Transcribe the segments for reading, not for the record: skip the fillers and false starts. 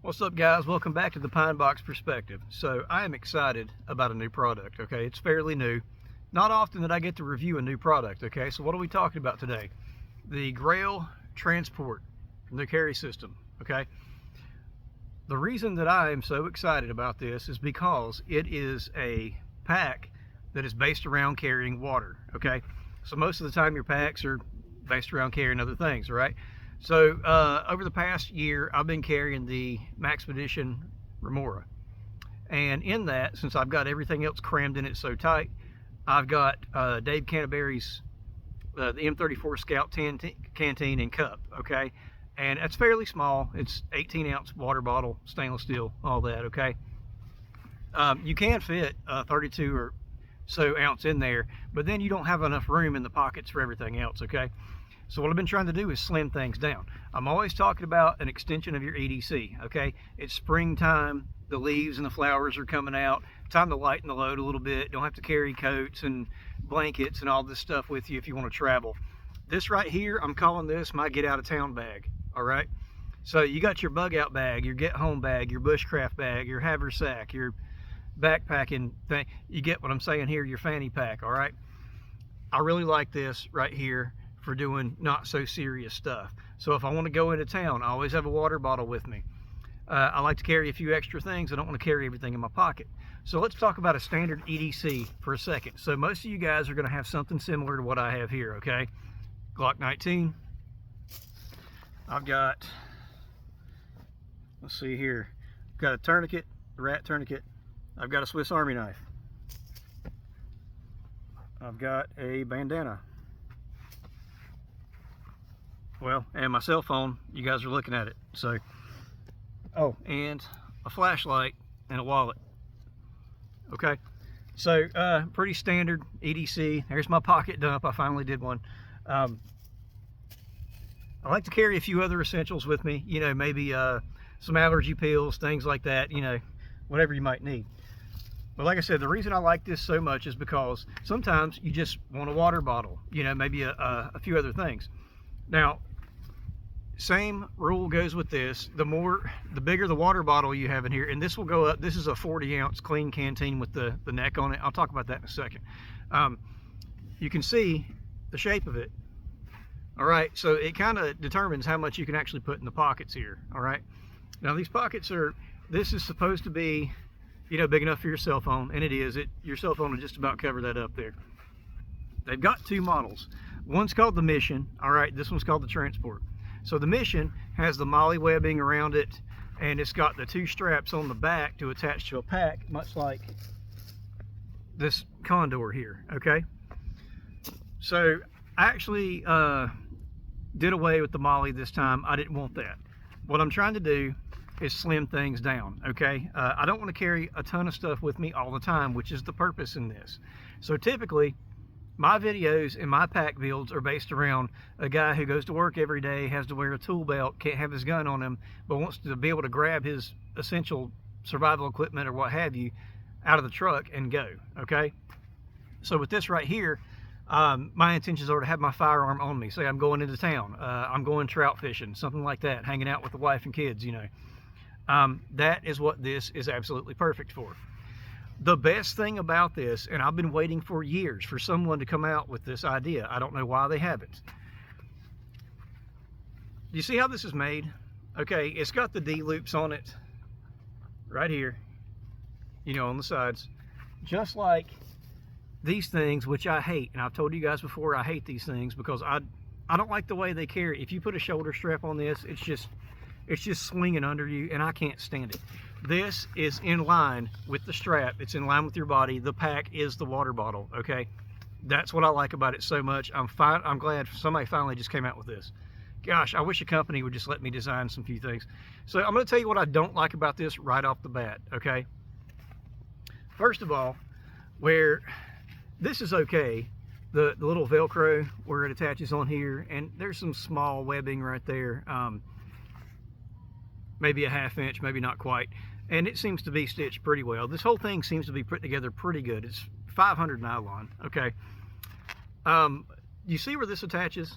What's up, guys? Welcome back to the Pine Box Perspective. So I am excited about a new product. Okay, it's fairly new. Not often that I get to review a new product. Okay, so what are we talking about today? The Grayl Transport from the carry system. Okay, the reason that I am so excited about this is because it is a pack that is based around carrying water. Okay, so most of the time your packs are based around carrying other things, right? So over the past year, I've been carrying the Maxpedition Remora. And in that, since I've got everything else crammed in it so tight, I've got Dave Canterbury's the M34 Scout canteen and cup, okay? And it's fairly small. It's 18-ounce water bottle, stainless steel, all that, okay? You can fit 32 or so ounce in there, but then you don't have enough room in the pockets for everything else, okay? So what I've been trying to do is slim things down. I'm always talking about an extension of your EDC, okay? It's springtime, the leaves and the flowers are coming out. Time to lighten the load a little bit. Don't have to carry coats and blankets and all this stuff with you if you want to travel. This right here, I'm calling this my get out of town bag, all right? So you got your bug out bag, your get home bag, your bushcraft bag, your haversack, your backpacking thing. You get what I'm saying here, your fanny pack, all right? I really like this right here for doing not so serious stuff. So if I want to go into town, I always have a water bottle with me. I like to carry a few extra things. I don't want to carry everything in my pocket. So let's talk about a standard EDC for a second. So most of you guys are going to have something similar to what I have here, okay? Glock 19. I've got, let's see here, I've got a tourniquet, a rat tourniquet. I've got a Swiss Army knife. I've got a bandana. Well, and my cell phone, you guys are looking at it. So, oh, and a flashlight and a wallet. Okay, so pretty standard EDC. There's my pocket dump. I finally did one. I like to carry a few other essentials with me, you know, maybe some allergy pills, things like that, you know, whatever you might need. But like I said, the reason I like this so much is because sometimes you just want a water bottle, you know, maybe a few other things. Now, same rule goes with this. The bigger the water bottle you have in here, and this will go up. This is a 40-ounce clean canteen with the neck on it. I'll talk about that in a second. You can see the shape of it. All right, so it kind of determines how much you can actually put in the pockets here. All right, now these pockets this is supposed to be, you know, big enough for your cell phone, and it is. Your cell phone will just about cover that up there. They've got two models. One's called the Mission, all right, this one's called the Transport. So the Mission has the molly webbing around it, and it's got the two straps on the back to attach to a pack, much like this Condor here, okay? So I actually did away with the molly this time. I didn't want that. What I'm trying to do is slim things down, okay? I don't want to carry a ton of stuff with me all the time, which is the purpose in this. So typically, my videos and my pack builds are based around a guy who goes to work every day, has to wear a tool belt, can't have his gun on him, but wants to be able to grab his essential survival equipment or what have you out of the truck and go, okay? So with this right here, my intentions are to have my firearm on me. Say I'm going into town, I'm going trout fishing, something like that, hanging out with the wife and kids, you know. That is what this is absolutely perfect for. The best thing about this, and I've been waiting for years for someone to come out with this idea. I don't know why they haven't. Do you see how this is made? Okay, it's got the D loops on it right here, you know, on the sides, just like these things, which I hate. And I've told you guys before, I hate these things because I don't like the way they carry. If you put a shoulder strap on this, it's just swinging under you, and I can't stand it. This is in line with the strap. It's in line with your body. The pack is the water bottle, okay? That's what I like about it so much. I'm glad somebody finally just came out with this. Gosh, I wish a company would just let me design some few things. So I'm going to tell you what I don't like about this right off the bat, okay? First of all, where this is okay, the little Velcro where it attaches on here, and there's some small webbing right there. Maybe a ½ inch, maybe not quite, and it seems to be stitched pretty well. This whole thing seems to be put together pretty good. It's 500 nylon, okay? You see where this attaches?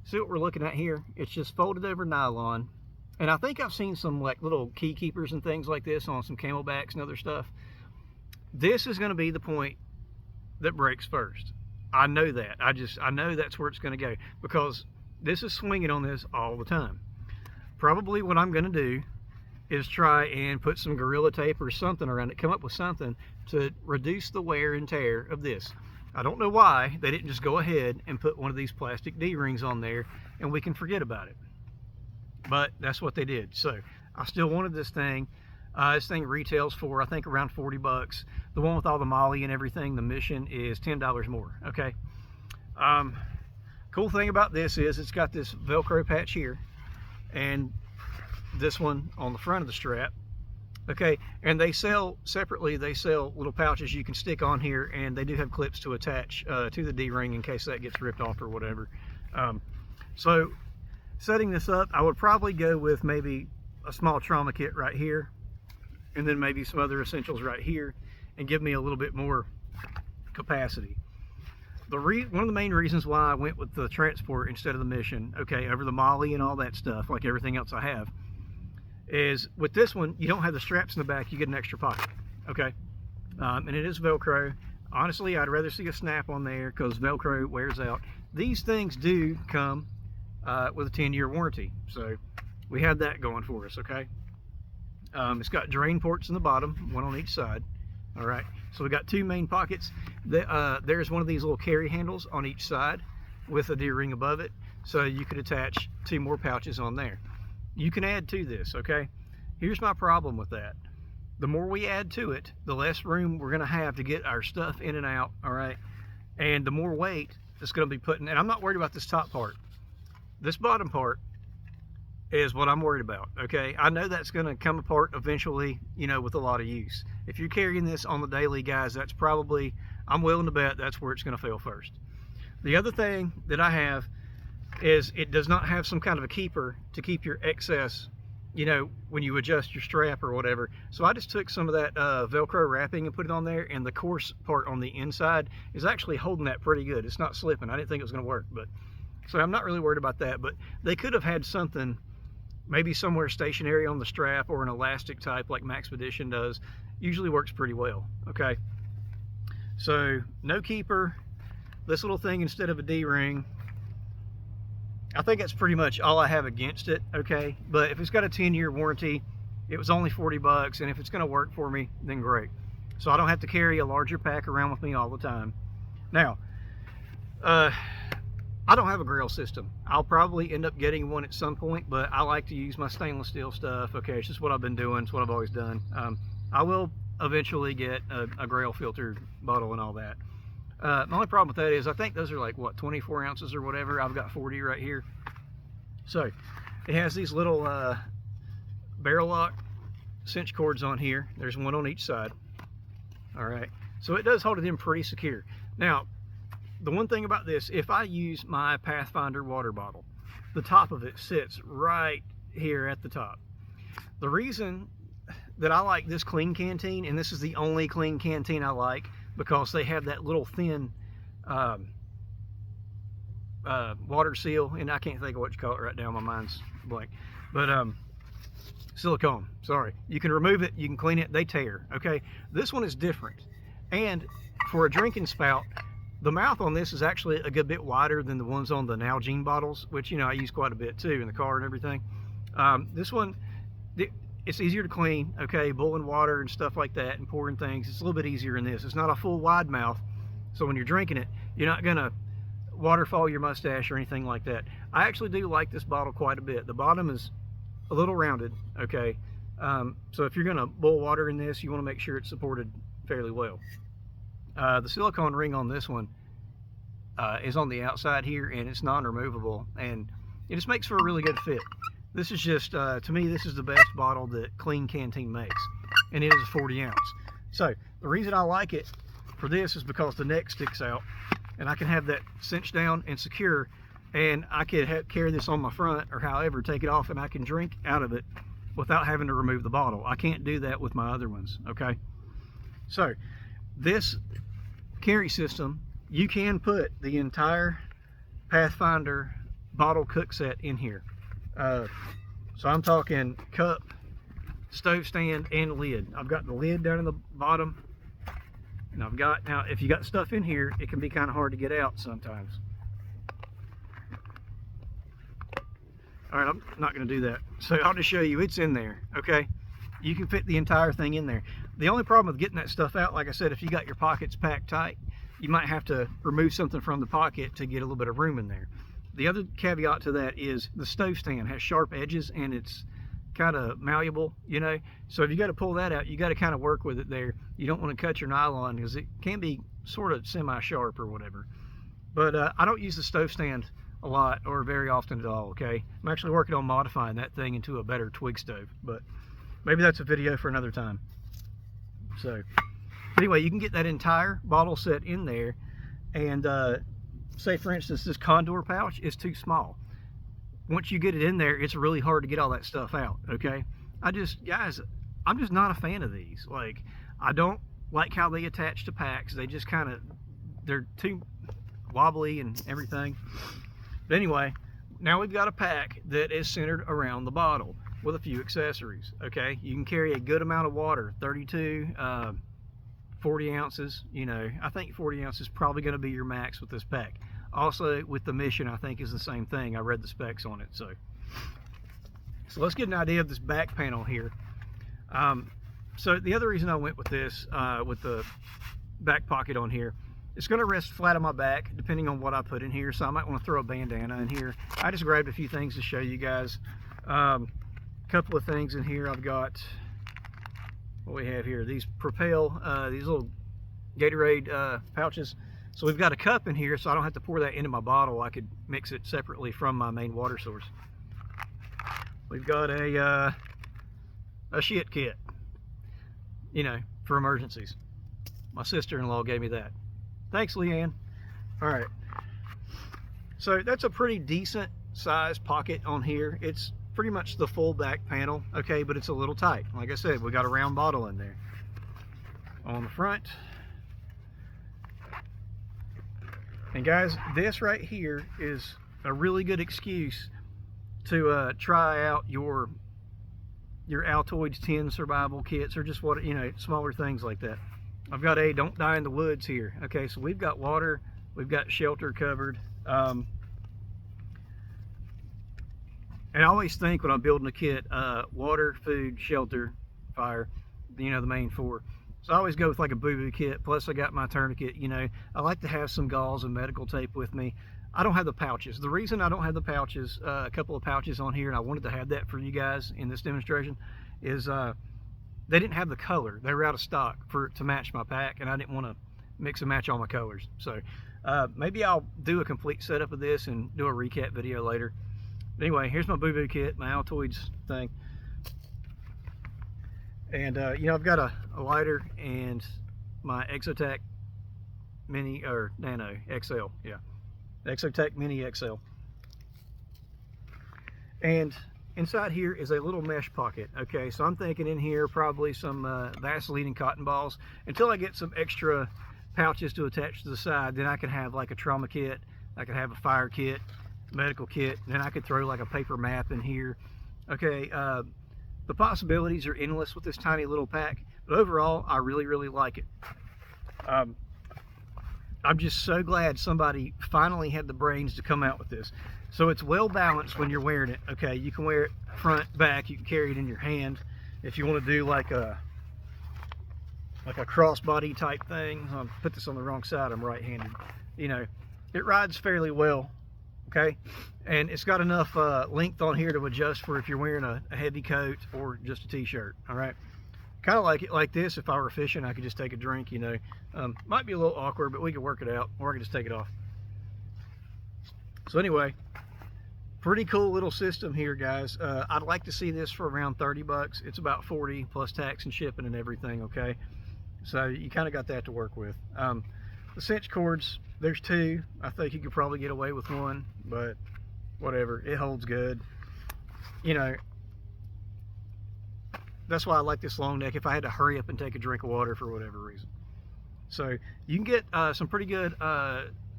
See what we're looking at here? It's just folded over nylon, And I think I've seen some like little key keepers and things like this on some Camelbacks and other stuff. This is going to be the point that breaks first. I know that. I know that's where it's going to go, because this is swinging on this all the time. Probably what I'm going to do is try and put some Gorilla Tape or something around it, come up with something to reduce the wear and tear of this. I don't know why they didn't just go ahead and put one of these plastic D-rings on there and we can forget about it. But that's what they did. So I still wanted this thing. This thing retails for, I think, around 40 bucks. The one with all the molly and everything, the Mission, is $10 more, okay? Cool thing about this is it's got this Velcro patch here and this one on the front of the strap, okay? And they sell separately, they sell little pouches you can stick on here, and they do have clips to attach to the D-ring in case that gets ripped off or whatever. So setting this up, I would probably go with maybe a small trauma kit right here, and then maybe some other essentials right here, and give me a little bit more capacity. One of the main reasons why I went with the Transport instead of the Mission, okay, over the molly and all that stuff, like everything else I have, is with this one, you don't have the straps in the back, you get an extra pocket, okay? And it is Velcro. Honestly, I'd rather see a snap on there because Velcro wears out. These things do come with a 10-year warranty, so we have that going for us, okay? It's got drain ports in the bottom, one on each side. All right, so we got two main pockets. There's one of these little carry handles on each side with a D-ring above it, so you could attach 2 more pouches on there. You can add to this, okay? Here's my problem with that. The more we add to it, the less room we're gonna have to get our stuff in and out, all right? And the more weight it's gonna be putting, and I'm not worried about this top part. This bottom part is what I'm worried about, okay? I know that's gonna come apart eventually, you know, with a lot of use. If you're carrying this on the daily, guys, that's probably, I'm willing to bet that's where it's gonna fail first. The other thing that I have is it does not have some kind of a keeper to keep your excess, you know, when you adjust your strap or whatever. So I just took some of that Velcro wrapping and put it on there, and the coarse part on the inside is actually holding that pretty good. It's not slipping. I didn't think it was gonna work, but so I'm not really worried about that. But they could have had something maybe somewhere stationary on the strap, or an elastic type like Maxpedition does. Usually works pretty well, okay? So no keeper, this little thing instead of a D-ring. I think that's pretty much all I have against it, okay? But if it's got a 10-year warranty, it was only 40 bucks, and if it's gonna work for me, then great. So I don't have to carry a larger pack around with me all the time. Now, I don't have a Grayl system. I'll probably end up getting one at some point, but I like to use my stainless steel stuff. Okay, it's just what I've been doing. It's what I've always done. I will eventually get a Grayl filter bottle and all that. The only problem with that is I think those are like, what, 24 ounces or whatever. I've got 40 right here. So it has these little barrel lock cinch cords on here. There's one on each side. All right, so it does hold it in pretty secure. Now, the one thing about this, if I use my Pathfinder water bottle, the top of it sits right here at the top. The reason that I like this clean canteen, and this is the only clean canteen I like, because they have that little thin water seal, and I can't think of what you call it right now, my mind's blank, but silicone, sorry. You can remove it, you can clean it, they tear, okay? This one is different, and for a drinking spout, the mouth on this is actually a good bit wider than the ones on the Nalgene bottles, which, you know, I use quite a bit too in the car and everything. This one, it's easier to clean, okay, boiling water and stuff like that and pouring things. It's a little bit easier in this. It's not a full wide mouth, so when you're drinking it, you're not gonna waterfall your mustache or anything like that. I actually do like this bottle quite a bit. The bottom is a little rounded, okay, so if you're gonna boil water in this, you wanna make sure it's supported fairly well. The silicone ring on this one is on the outside here, and it's non-removable, and it just makes for a really good fit. This is just, to me, this is the best bottle that Clean Canteen makes, and it is a 40 ounce. So the reason I like it for this is because the neck sticks out, and I can have that cinched down and secure, and I could carry this on my front or however, take it off, and I can drink out of it without having to remove the bottle. I can't do that with my other ones, okay? So this carry system, you can put the entire Pathfinder bottle cook set in here. So I'm talking cup, stove stand, and lid. I've got the lid down in the bottom, and I've got, now if you got stuff in here, it can be kind of hard to get out sometimes. All right, I'm not going to do that. So I'll just show you, it's in there, okay? You can fit the entire thing in there. The only problem with getting that stuff out, like I said, if you got your pockets packed tight, you might have to remove something from the pocket to get a little bit of room in there. The other caveat to that is the stove stand has sharp edges and it's kind of malleable, you know? So if you got to pull that out, you got to kind of work with it there. You don't want to cut your nylon because it can be sort of semi-sharp or whatever. But I don't use the stove stand a lot or very often at all, okay? I'm actually working on modifying that thing into a better twig stove, but maybe that's a video for another time. So anyway, you can get that entire bottle set in there, and say for instance this condor pouch is too small. Once you get it in there, it's really hard to get all that stuff out, okay? Guys, I'm just not a fan of these. Like, I don't like how they attach to packs. They just kind of, they're too wobbly and everything. But anyway, now we've got a pack that is centered around the bottle with a few accessories, okay? You can carry a good amount of water, 32, 40 ounces, you know. I think 40 ounces is probably going to be your max with this pack. Also, with the Mission, I think is the same thing. I read the specs on it, so let's get an idea of this back panel here. So the other reason I went with this, with the back pocket on here, it's going to rest flat on my back depending on what I put in here, so I might want to throw a bandana in here. I just grabbed a few things to show you guys. Couple of things in here. I've got, what we have here, these Propel, these little Gatorade pouches. So we've got a cup in here, so I don't have to pour that into my bottle. I could mix it separately from my main water source. We've got a shit kit, you know, for emergencies. My sister-in-law gave me that. Thanks, Leanne. All right. So that's a pretty decent size pocket on here. It's pretty much the full back panel, okay, but it's a little tight. Like I said, we got a round bottle in there. On the front. And guys, this right here is a really good excuse to try out your Altoids 10 survival kits, or just what, you know, smaller things like that. I've got a don't die in the woods here. Okay, so we've got water, we've got shelter covered. And I always think when I'm building a kit, water, food, shelter, fire, you know, the main four. So I always go with like a boo-boo kit, plus I got my tourniquet, you know. I like to have some gauze and medical tape with me. I don't have the pouches. The reason I don't have the pouches, a couple of pouches on here, and I wanted to have that for you guys in this demonstration, is they didn't have the color. They were out of stock to match my pack, and I didn't want to mix and match all my colors. So maybe I'll do a complete setup of this and do a recap video later. But anyway, here's my boo-boo kit, my Altoids thing. And you know, I've got a lighter and my Exotec Mini, or Nano XL, yeah. Exotec Mini XL. And inside here is a little mesh pocket. Okay, so I'm thinking in here probably some Vaseline and cotton balls. Until I get some extra pouches to attach to the side, then I can have like a trauma kit, I could have a fire kit, medical kit, and then I could throw like a paper map in here. Okay, the possibilities are endless with this tiny little pack, but overall I really like it. I'm just so glad somebody finally had the brains to come out with this. So it's well balanced when you're wearing it. Okay, you can wear it front, back, you can carry it in your hand. If you want to do like a crossbody type thing, I'll put this on the wrong side, I'm right-handed. You know, it rides fairly well, okay? And it's got enough length on here to adjust for if you're wearing a heavy coat or just a t-shirt, all right? Kind of like it like this. If I were fishing, I could just take a drink, you know. Might be a little awkward, but we could work it out, or I could just take it off. So anyway, pretty cool little system here, guys. I'd like to see this for around 30 bucks. It's about 40 plus tax and shipping and everything, okay? So you kind of got that to work with. The cinch cords, there's two. I think you could probably get away with one, but whatever, it holds good. You know, that's why I like this long neck if I had to hurry up and take a drink of water for whatever reason. So you can get some pretty good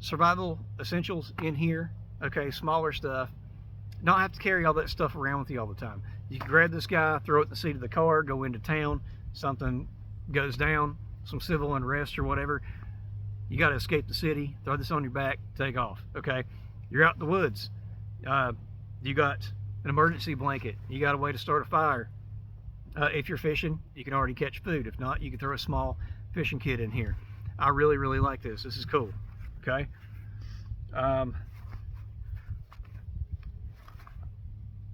survival essentials in here. Okay, smaller stuff. not have to carry all that stuff around with you all the time. You can grab this guy, throw it in the seat of the car, go into town, something goes down, some civil unrest or whatever, you got to escape the city, throw this on your back, take off. Okay, you're out in the woods, you got an emergency blanket, you got a way to start a fire. If you're fishing, you can already catch food. If not, you can throw a small fishing kit in here. I really, really like this. This is cool. Okay.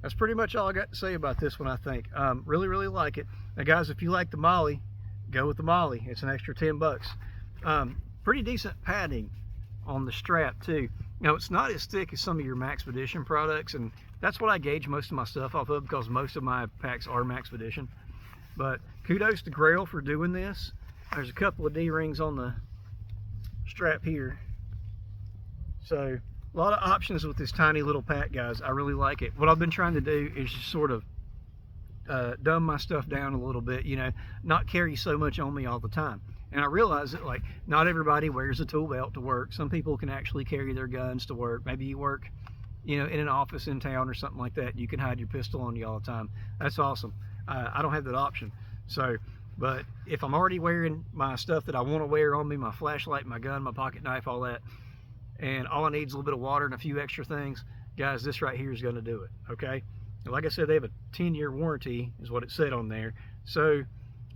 That's pretty much all I got to say about this one, I think. Really, really like it. Now, guys, if you like the Molly, go with the Molly. It's an extra 10 bucks. Pretty decent padding on the strap, too. Now, it's not as thick as some of your Maxpedition products, and that's what I gauge most of my stuff off of, because most of my packs are Maxpedition. But kudos to Grayl for doing this. There's a couple of D-rings on the strap here. So a lot of options with this tiny little pack, guys. I really like it. What I've been trying to do is just sort of dumb my stuff down a little bit, you know, not carry so much on me all the time. And I realize that, like, not everybody wears a tool belt to work. Some people can actually carry their guns to work. Maybe you work, you know, in an office in town or something like that. You can hide your pistol on you all the time. That's awesome. I don't have that option. So, but if I'm already wearing my stuff that I want to wear on me, my flashlight, my gun, my pocket knife, all that, and all I need is a little bit of water and a few extra things, guys, this right here is going to do it. Okay. And like I said, they have a 10-year warranty is what it said on there. So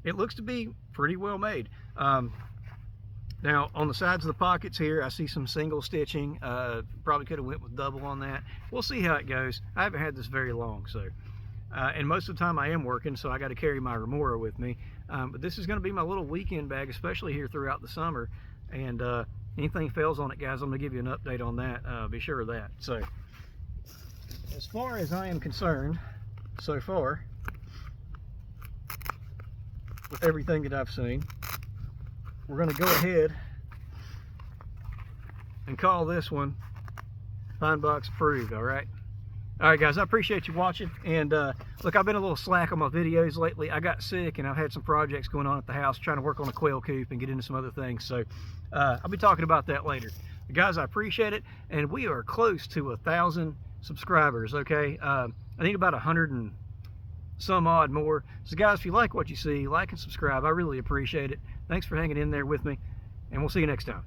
it looks to be pretty well made. Now on the sides of the pockets here, I see some single stitching. Probably could have went with double on that. We'll see how it goes. I haven't had this very long, so and most of the time I am working, so I got to carry my remora with me. But this is going to be my little weekend bag, especially here throughout the summer. And anything fails on it, guys, I'm going to give you an update on that. Be sure of that. So as far as I am concerned, so far, with everything that I've seen, we're going to go ahead and call this one Pine Box approved. All right, guys, I appreciate you watching. And look, I've been a little slack on my videos lately. I got sick and I've had some projects going on at the house, trying to work on a quail coop and get into some other things. So I'll be talking about that later. But guys, I appreciate it, and we are close to 1,000 subscribers. Okay, I think about 100 and some odd more. So guys, if you like what you see, like and subscribe. I really appreciate it. Thanks for hanging in there with me, and we'll see you next time.